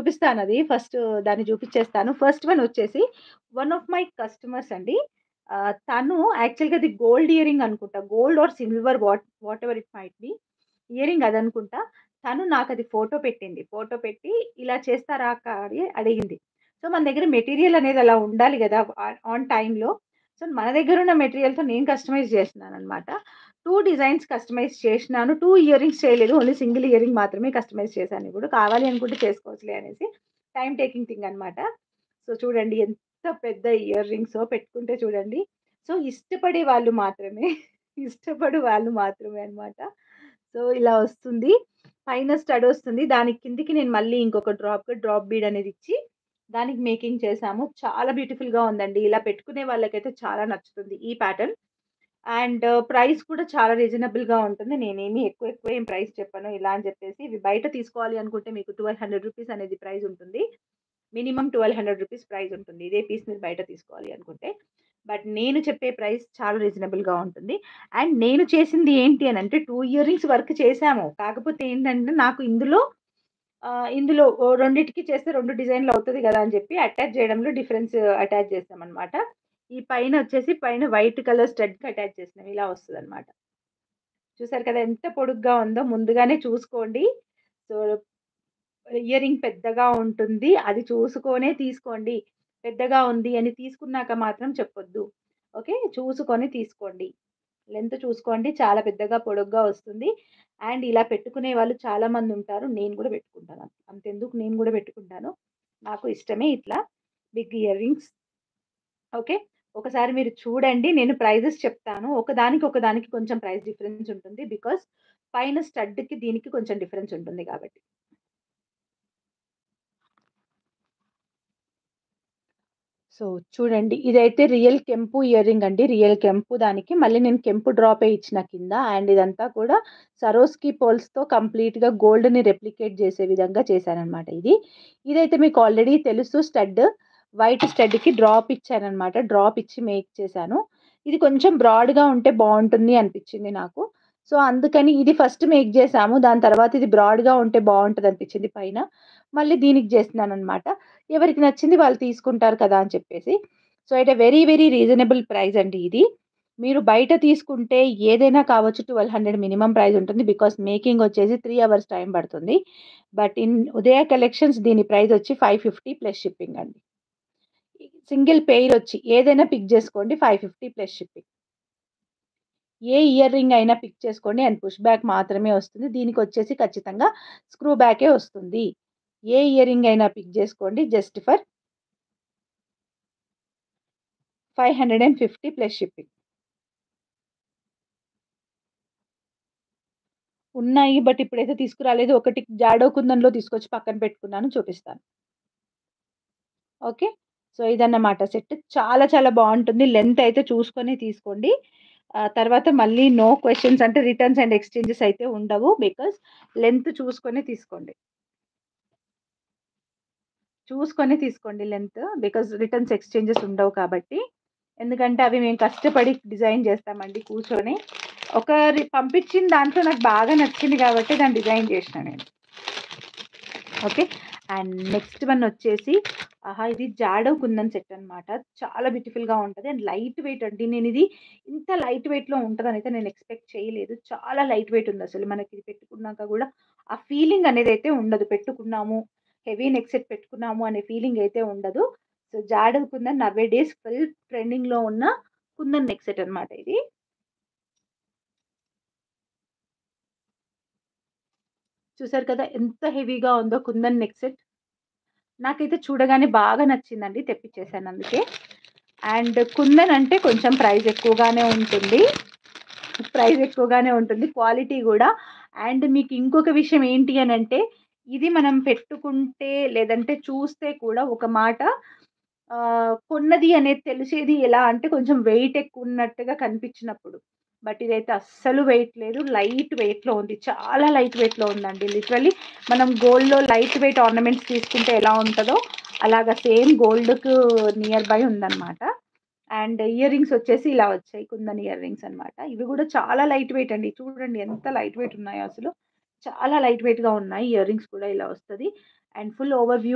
చూపిస్తానది. First దాన్ని చూపిచ్చేస్తాను. First one వచ్చేసి వన్ ఆఫ్ మై కస్టమర్స్ అండి. తను యాక్చువల్‌గా అది గోల్డ్ ఇయరింగ్ అనుకుంటా. Gold or silver whatever it might be. Earring అదనుకుంటా. తను నాకది ఫోటో పెట్టింది. ఫోటో పెట్టి ఇలా చేస్తారా అక్క అని అడిగింది. సో, మన దగ్గర మెటీరియల్ అనేది అలా ఉండాలి గదా! ఆన్ టైమ్‌లో. సో, మన దగ్గరున్న మెటీరియల్‌తో నేను కస్టమైజ్ చేస్తున్నాననమాట. 2 డిజైన్స్ కస్టమైజ్ చేసినాను. 2 ఇయరింగ్స్ చేయలేదు. ఓన్లీ సింగిల్ ఇయరింగ్ మాత్రమే కస్టమైజ్ చేశాను ఇప్పుడు. కావాలి అనుకుంటే చేసుకోవచ్చులే అనేసి. టైమ్ టేకింగ్ థింగ్ అనమాట. సో, చూడండి ఎంత పెద్ద ఇయర్ రింగ్సో పెట్టుకుంటే చూడండి. సో, ఇష్టపడే వాళ్ళు మాత్రమే ఇష్టపడే వాళ్ళు మాత్రమే అన్నమాట. సో, ఇలా వస్తుంది. పైన స్టడ్ వస్తుంది. దాని కిందకి నేను మళ్ళీ ఇంకొక డ్రాప్ బీడ్ అనేది ఇచ్చి, దానికి మేకింగ్ చేశాము. చాలా బ్యూటిఫుల్‌గా ఉందండి. ఇలా పెట్టుకునే వాళ్ళకైతే చాలా నచ్చుతుంది ఈ ప్యాటర్న్. అండ్ ప్రైస్ కూడా చాలా రీజనబుల్‌గా ఉంటుంది. నేనేమి ఎక్కువ ఏం ప్రైస్ చెప్పను. ఇలా అని చెప్పేసి ఇవి బయట తీసుకోవాలి అనుకుంటే మీకు రూ. 1200 అనేది ప్రైస్ ఉంటుంది. మినిమమ్ రూ. 1200 ప్రైస్ ఉంటుంది. ఇదే పీస్ మీరు బయట తీసుకోవాలి అనుకుంటే. బట్ నేను చెప్పే ప్రైస్ చాలా రీజనబుల్‌గా ఉంటుంది. అండ్ నేను చేసింది ఏంటి అనంటే 2 ఇయర్ రింగ్స్ వర్క్ చేశాము. కాకపోతే ఏంటంటే నాకు ఇందులో రెండిటికి చేస్తే 2 డిజైన్‌లు అవుతది గదా! అని చెప్పి అటాచ్ చేయడంలో డిఫరెన్స్ అటాచ్ చేశామనమాట. ఈ పైన వైట్ కలర్ స్టడ్‌కి అటాచ్ చేసినాం. ఇలా వస్తదనమాట. చూసారు కదా! ఎంత పొడుగ్గా ఉందో ముందుగానే చూసుకోండి. సో, ఇయరింగ్ పెద్దగా ఉంటుంది. అది చూసుకొనే తీసుకోండి. పెద్దగా ఉంది అని తీసుకున్నాక మాత్రం చెప్పొద్దు. ఓకే. చూసుకొని తీసుకోండి. లెంత్ చూసుకోండి. చాలా పెద్దగా, పొడుగ్గా వస్తుంది. అండ్ ఇలా పెట్టుకునే వాళ్ళు చాలా మందుంటారు. నేను గూడా పెట్టుకుంటాను. అంతెందుకు నేను గూడా పెట్టుకుంటాను. నాకు ఇష్టమే ఇట్లా బిగ్ ఇయర్ రింగ్స్. ఓకే. ఒకసారి మీరు చూడండి. నేను ప్రైజెస్ చెప్తాను. ఒకదానికి కొంచెం ప్రైస్ డిఫరెన్స్ ఉంటుంది. బికాజ్ పైన స్టడ్‌కి దీనికి కొంచెం డిఫరెన్స్ ఉంటుంది కాబట్టి. సో, చూడండి ఇదైతే రియల్ కెంపు ఇయర్ రింగ్ అండి. రియల్ కెంపు దానికి మళ్ళీ నేను కెంపు డ్రాపే ఇచ్చిన కింద. అండ్ ఇదంతా కూడా సరోస్‌కి పర్ల్స్‌తో కంప్లీట్‌గా గోల్డ్‌ని రెప్లికేట్ చేసే విధంగా చేశాననమాట ఇది. ఇదైతే మీకు ఆల్రెడీ తెలుసు స్టడ్. వైట్ స్టడ్‌కి డ్రాప్ ఇచ్చాననమాట. డ్రాప్ ఇచ్చి మేక్ చేశాను. ఇది కొంచెం బ్రాడ్‌గా ఉంటే బావుంటుంది అనిపిచ్చింది నాకు. సో, అందుకని ఇది ఫస్ట్ మేక్ చేశాము. దాని తర్వాత ఇది బ్రాడ్‌గా ఉంటే బావుంటదనిపిచ్చింది పైన. మళ్ళీ దీనికి చేస్తున్నాననమాట. ఎవరికి నచ్చింది వాళ్ళు తీసుకుంటారు కదా! అని చెప్పేసి. So, at a very reasonable price అండి ఇది. మీరు బయట తీసుకుంటే ఏదైనా కావచ్చు 1200 మినిమమ్ ప్రైస్ ఉంటుంది. బికాజ్ మేకింగ్ వచ్చేసి 3 అవర్స్ టైం పడుతుంది. బట్ ఇన్ ఉదయ కలెక్షన్స్ దీని ప్రైస్ వచ్చి 550 ప్లస్ షిప్పింగ్ అండి. సింగిల్ పెయిర్ వచ్చి ఏదైనా పిక్ చేసుకోండి 550 ప్లస్ షిప్పింగ్. ఏ ఇయర్ రింగ్ అయినా పిక్ చేసుకోండి అండ్ పుష్ బ్యాక్ మాత్రమే వస్తుంది. దీనికొచ్చేసి ఖచ్చితంగా స్క్రూ బ్యాకే వస్తుంది. ఏ ఇయర్ రింగ్ అయినా పిక్ చేసుకోండి జస్ట్ ఫర్ 550 ప్లస్ షిప్పింగ్. ఉన్నాయి. బట్ ఇప్పుడైతే తీసుకురాలేదు. ఒకటి జాడో కుందన్‌లో తీసుకొచ్చి పక్కన పెట్టుకున్నాను చూపిస్తాను. ఓకే. సో, ఇదన్నమాట సెట్. చాలా బావుంటుంది. లెంత్ అయితే చూసుకొని తీసుకోండి. తర్వాత మళ్ళీ నో క్వెషన్స్ అంటే రిటర్న్స్ అండ్ ఎక్స్‌చేంజెస్ అయితే ఉండవు. బికాజ్ లెంత్ చూసుకొని తీసుకోండి. చూసుకొని తీసుకోండి లెంత్. బికాజ్ రిటర్న్స్, ఎక్స్‌చేంజెస్ ఉండవు కాబట్టి. ఎందుకంటే అవి మేము కష్టపడి డిజైన్ చేస్తామండి కూర్చొని. పంపించిన దాంట్లో నాకు బాగా నచ్చింది కాబట్టి దాన్ని డిజైన్ చేసినా నేను. ఓకే. అండ్ నెక్స్ట్ వన్ వచ్చేసి ఇది జాడో కుందన్ సెట్ అన్నమాట. చాలా బ్యూటిఫుల్‌గా ఉంటది. అండ్ లైట్ వెయిట్ అండి. నేనిది ఇంత లైట్ వెయిట్‌లో ఉంటదనైతే నేను ఎక్స్‌పెక్ట్ చేయలేదు. చాలా లైట్ వెయిట్ ఉందసలు. మనకిది పెట్టుకున్నాక గూడా ఆ ఫీలింగ్ అనేదైతే ఉండదు. పెట్టుకున్నాము, హెవీ నెక్ సెట్ పెట్టుకున్నాము అనే ఫీలింగ్ అయితే ఉండదు. సో, జాడో కుందన్ నౌ ఏ డేస్ ఫుల్ ట్రెండింగ్‌లో ఉన్న కుందన్ నెక్ సెట్ అన్నమాట ఇది. చూసారు కదా! ఎంత హెవీగా ఉందో కుందన్ నెక్ సెట్. నాకైతే చూడగానే బాగా నచ్చిందండి. తెప్పిచ్చేసాను అందుకే. అండ్ కుందన్ అంటే కొంచెం ప్రైస్ ఎక్కువగానే ఉంటుంది. క్వాలిటీ గూడా. అండ్ మీకు ఇంకొక విషయం ఏంటి అనంటే, ఇది మనం పెట్టుకుంటే లేదంటే చూస్తే కూడా ఒక మాట కొన్నది అనేది తెలిసేది ఎలా అంటే కొంచెం వెయిట్ ఎక్కువున్నట్టుగా కనిపించినప్పుడు. బట్ ఇదైతే అస్సలు వెయిట్ లేదు. లైట్ వెయిట్‌లో ఉంది. చాలా లైట్ వెయిట్‌లో ఉందండి. లిటరల్లీ మనం గోల్డ్‌లో లైట్ వెయిట్ ఆర్నమెంట్స్ తీసుకుంటే ఎలా ఉంటదో అలాగా సేమ్ గోల్డ్‌కు నియర్ బై ఉందన్నమాట. అండ్ ఇయర్ రింగ్స్ వచ్చేసి ఇలా వచ్చాయి. కుందన్ ఇయర్ రింగ్స్ అన్నమాట. ఇవి గూడా చాలా లైట్ వెయిట్ అండి. చూడండి ఎంత లైట్ వెయిట్ ఉన్నాయో అసలు. చాలా లైట్ వెయిట్‌గా ఉన్నాయి. ఇయర్ రింగ్స్ కూడా ఇలా వస్తది. And full over view